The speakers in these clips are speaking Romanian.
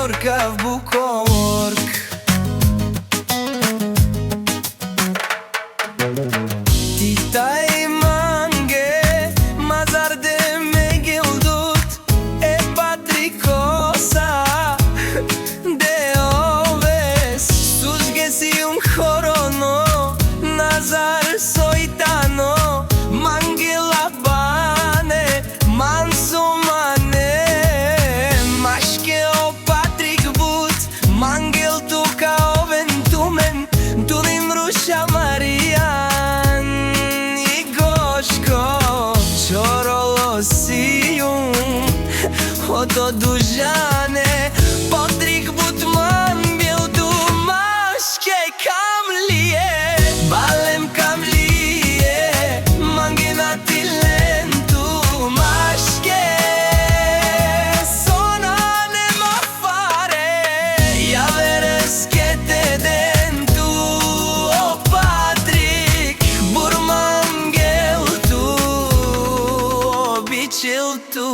Јорка в Буковорк. Ти тај манге мазарде ме гелдут е patricosa de oves susge si un jorono nazar soitano mangela bane manso mane maske o Patrick but mangel tu ka oven tumen tunim rusha Marian i goshko chorolo sium oto dujane Patrick but mangel tu maske kamlie balem kamlie mangena tilentu maske sonane mafare ja veres che te dentu o Patrick burmangel tu običil tu.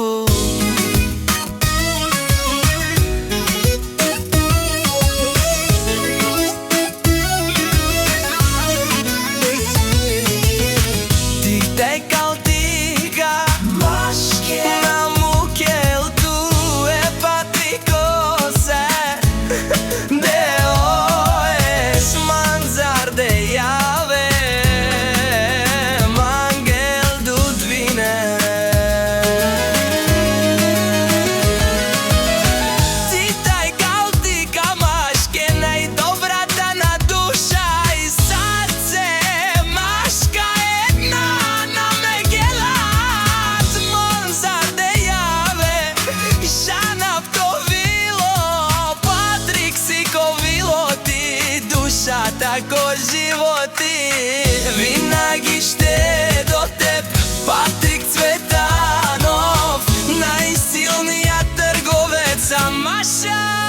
Tako životi Vinaги ще до теб Patrick Cvetanov Najsilnija trgoveca Maša